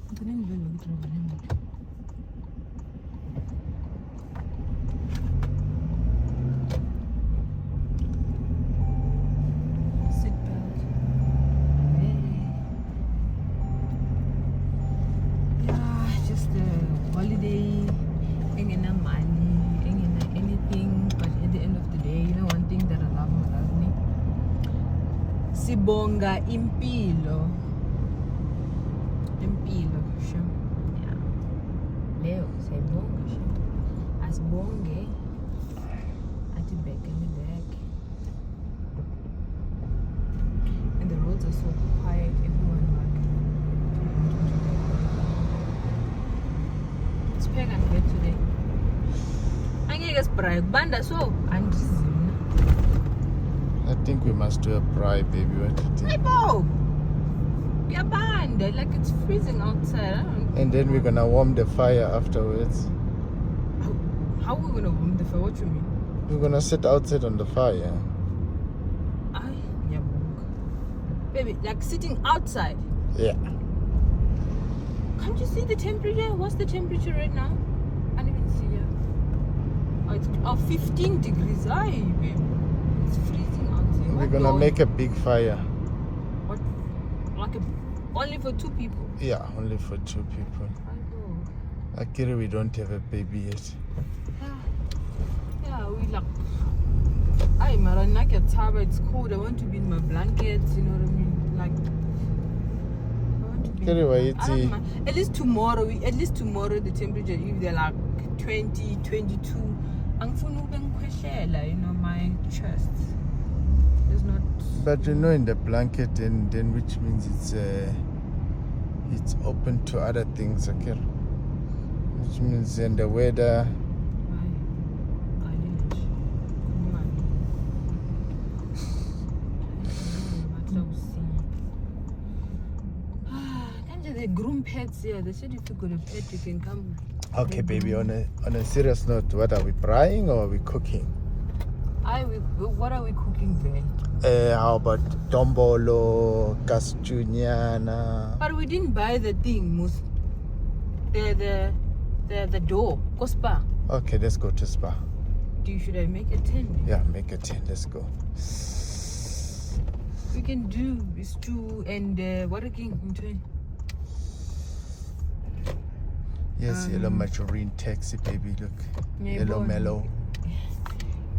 Just a holiday, ain't enough money, ain't enough anything, but at the end of the day, you know one thing that I love me. Sibonga impilo. Impilo, sure. Yeah. Leo, sibonga, sure. Asibonge, ati back in the back. And the roads are so quiet, everyone like. Spek and get today. Angeke sibray kubanda so andizina. I think we must do a braai, baby. What do you think? Hey, Yabanda, like it's freezing outside. And then we're gonna warm the fire afterwards. How are we gonna warm the fire? What you mean? We're gonna sit outside on the fire. Ay, yabonga. Baby, like sitting outside. Yeah. Can't you see the temperature? What's the temperature right now? I can't even see it. Oh, it's 15 degrees. Ay, baby. It's freezing outside. We're gonna make a big fire. What? Like only for 2 people? Yeah, only for 2 people. Akira, we don't have a baby yet. Yeah, we like. Ay, Marana, it's cold. I want to be in my blankets, you know what I mean? Like. Anyway, I don't mind. At least tomorrow the temperature, if they're like 20, 22, I'm you know, my chest is not. But you know, in the blanket, then which means it's open to other things, okay? Which means in the weather. The groom pets here, they said if you got a pet you can come. Okay, baby, on a serious note, what are we braaiing or are we cooking? What are we cooking then? How about Dombolo, Castuñana? But we didn't buy the thing, Mus. The door. Go spa. Okay, let's go to spa. Should I make a 10? Yeah, make a 10. Let's go. We can do stew and what again? Yes, yellow margarine taxi, baby. Look, yellow mellow.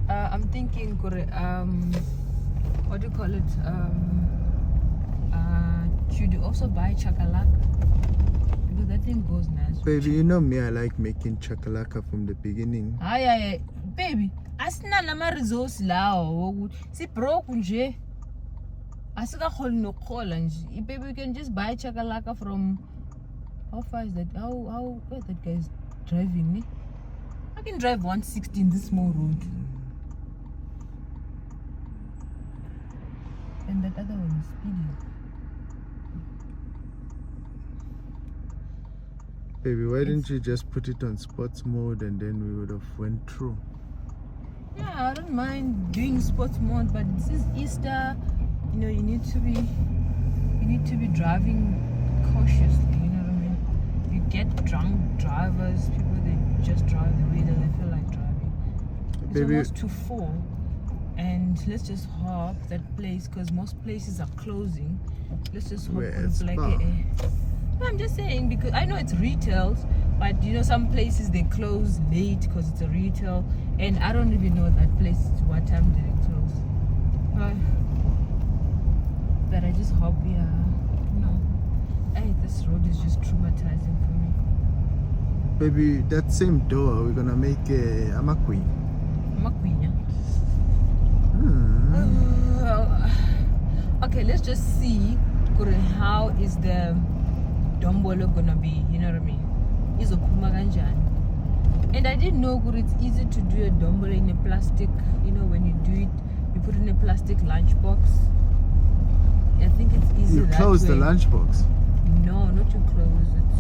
I'm thinking, what do you call it? Should you also buy chakalaka? Because that thing goes nice. Baby, you know me, I like making chakalaka from the beginning. Aye, baby. Asina lama resource lao. Si broke nje. Asika kholi no khola nje. Baby, you can just buy chakalaka from. How far is that? How where that guy is driving me? I can drive 160 in this small road. And that other one is speeding. Baby, why didn't you just put it on sports mode and then we would have went through? Yeah, I don't mind doing sports mode, but this is Easter. You know, you need to be driving cautiously. You get drunk drivers, people they just drive the way that they feel like driving. It's Baby, almost to 4, and let's just hope that place, because most places are closing. Let's just hope it's like I'm just saying, because I know it's retail, but you know some places they close late because it's a retail, and I don't even know that place what time did it close. But I just hope hey, this road is just traumatizing for me. Baby, that same door, we're gonna make a Amakwi. Amakwi, okay, let's just see how is the Dombolo gonna be, you know what I mean? And I didn't know it's easy to do a Dombolo in a plastic, you know, when you do it, you put it in a plastic lunchbox. I think it's easy. You close the lunchbox? No, not to close it.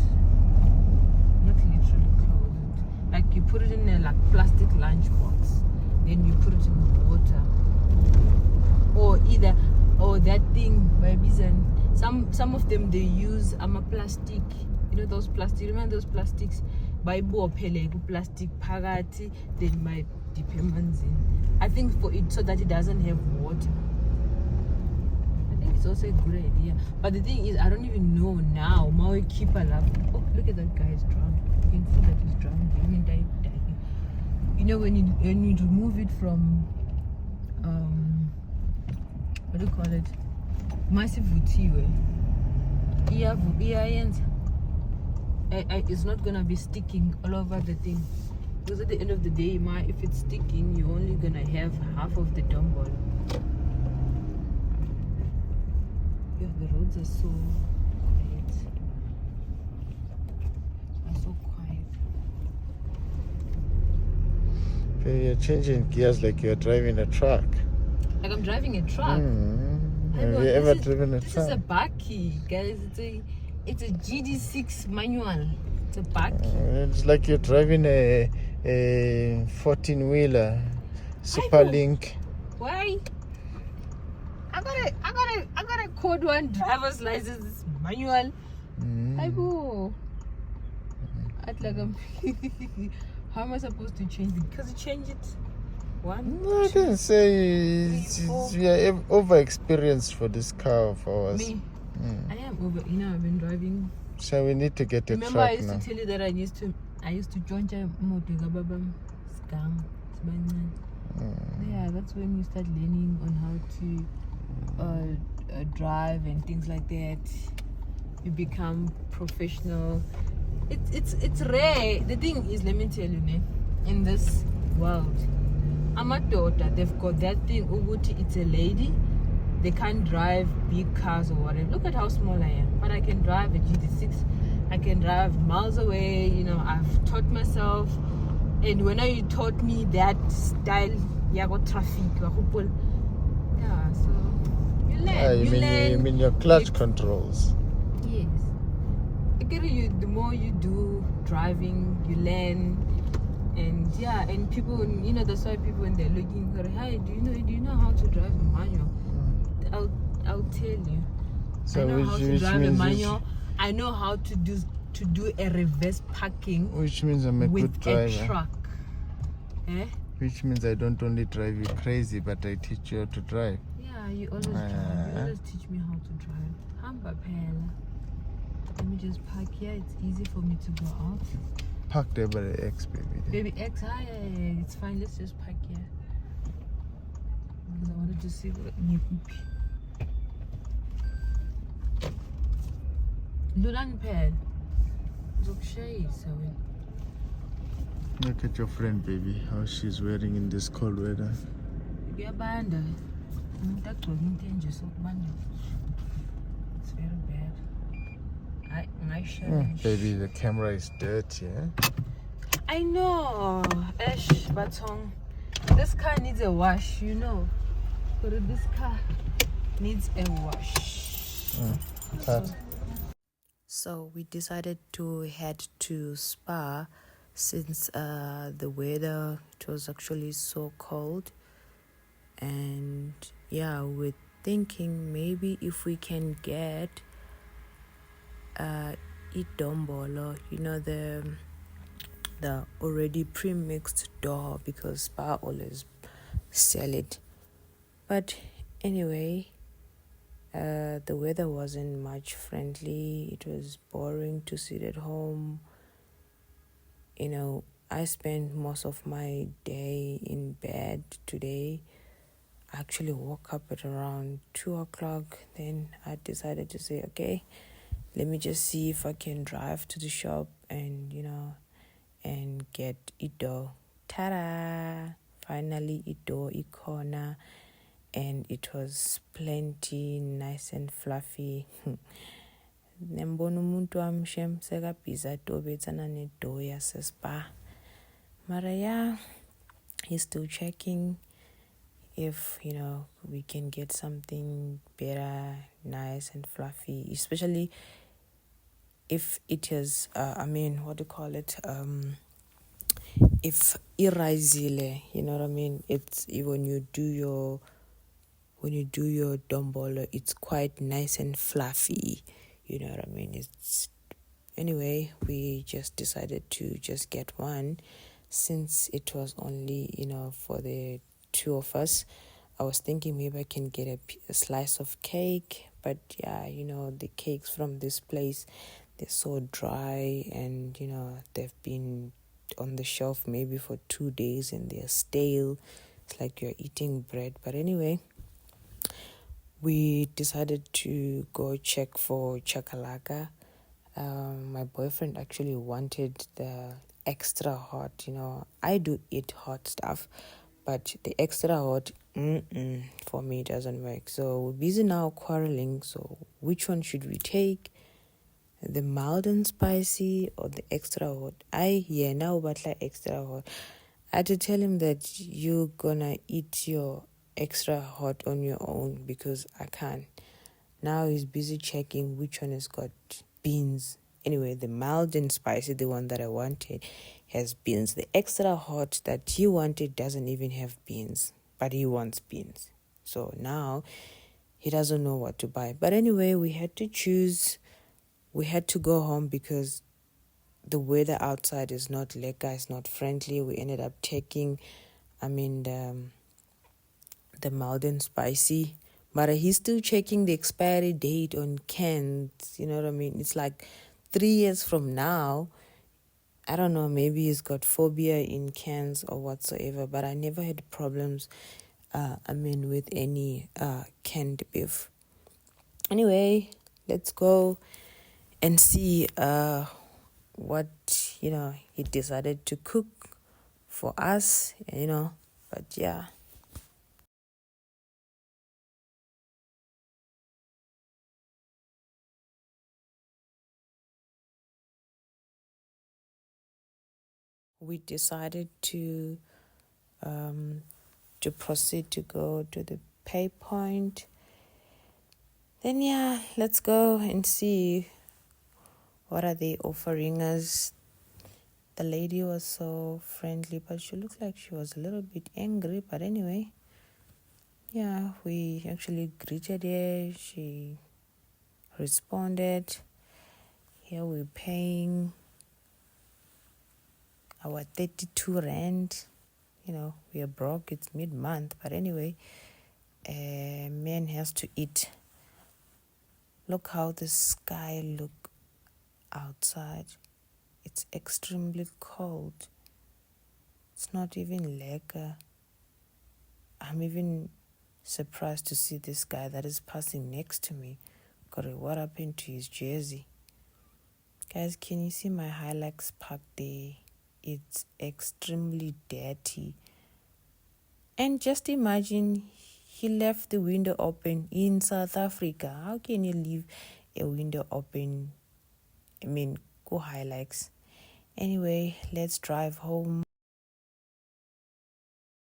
Not literally close it. Like you put it in a plastic lunchbox, then you put it in water, or that thing by Bizan Some of them they use plastic, those plastic, remember those plastics by phele plastic phakathi, then by dip in. I think for it so that it doesn't have water. I think it's also a good idea. But the thing is, I don't even know now. Maui keep alive. Oh, look at that guy is drunk. You can see that he's drunk. When you remove it from what do you call it? Massive vutiwe. It's not gonna be sticking all over the thing. Because at the end of the day, if it's sticking, you're only gonna have half of the Dombolo. Yeah, the roads are so quiet. You're changing gears like you're driving a truck. Like I'm driving a truck. Have you ever driven a truck? This is a bakkie, guys. It's a GD6 manual. It's a bakkie. It's like you're driving a 14-wheeler Superlink. Why? I got a code 1 driver's license. It's manual. How am I supposed to change it? Because you change it. One. No, I didn't say we are over-experienced for this car of ours. Me? I am over. I've been driving. So we need to get a Remember, truck I used now. to tell you that I used to join Babam Skang. Yeah, that's when you start learning on how to drive and things like that. You become professional. It's rare. The thing is, let me tell you, in this world, I'm a daughter. They've got that thing. Uguti, it's a lady. They can't drive big cars or whatever. Look at how small I am. But I can drive a GT6. I can drive miles away. I've taught myself. And when you taught me that style, you got traffic. Yeah, so you learn. You mean your clutch controls? Yes. The more you do driving, you learn. And yeah, and people, that's why people when they're looking, hey, do you know how to drive a manual? I'll tell you. So I know how to drive a manual. I know how to do a reverse parking. Which means I'm a good driver. With a truck. Which means I don't only drive you crazy, but I teach you how to drive. Yeah, you always drive. You always teach me how to drive. Hamba phela. Let me just park here. It's easy for me to go out. Park there by the X, baby. Baby X, it's fine. Let's just park here. Because I wanted to see what Lulan pad. Look at your friend, baby, how she's wearing in this cold weather. It's very bad. Baby, the camera is dirty, eh? I know. But this car needs a wash, But this car needs a wash. So we decided to head to Spa since the weather, it was actually so cold. And yeah, we're thinking maybe if we can get Dombolo, the already pre-mixed dough, because Spa always sell it. But anyway, the weather wasn't much friendly. It was boring to sit at home. I spent most of my day in bed today. I actually woke up at around 2 o'clock. Then I decided to say, okay, let me just see if I can drive to the shop and, and get Ido. Ta-da! Finally, Ido Ikona. And it was plenty, nice and fluffy. Nembona umuntu amshem sekabhiza dobetsana nedo yasespa. Mara yeah, he's still checking if we can get something better, nice and fluffy, especially if it is if irazile, it's when you do your when you do your Dombolo, it's quite nice and fluffy. You know what I mean? Anyway, we just decided to just get one since it was only, for the two of us. I was thinking maybe I can get a slice of cake, but yeah, the cakes from this place, they're so dry and, they've been on the shelf maybe for 2 days and they're stale. It's like you're eating bread. But anyway, we decided to go check for chakalaka. My boyfriend actually wanted the extra hot. I do eat hot stuff, but the extra hot, for me, doesn't work. So we're busy now quarreling. So which one should we take? The mild and spicy or the extra hot? Now but like extra hot. I had to tell him that you're gonna eat your extra hot on your own because I can't. Now he's busy checking which one has got beans. Anyway, the mild and spicy, the one that I wanted, has beans. The extra hot that he wanted doesn't even have beans, but he wants beans. So now he doesn't know what to buy. But anyway, we had to choose. We had to go home because the weather outside is not lekker, it's not friendly. We ended up taking, the mild and spicy. But he's still checking the expiry date on cans. You know what I mean? It's like 3 years from now. I don't know, maybe he's got phobia in cans or whatsoever. But I never had problems, with any canned beef. Anyway, let's go and see what, he decided to cook for us, But yeah. We decided to proceed to go to the pay point. Then yeah, let's go and see what are they offering us. The lady was so friendly, but she looked like she was a little bit angry. But anyway, yeah, we actually greeted her. She responded. Here we're paying our 32 rand. We are broke. It's mid-month. But anyway, a man has to eat. Look how the sky look outside. It's extremely cold. It's not even lekker. I'm even surprised to see this guy that is passing next to me. God, what happened to his jersey? Guys, can you see my Hilux parked there? It's extremely dirty. And just imagine he left the window open in South Africa. How can you leave a window open? Go Hilux. Anyway, let's drive home.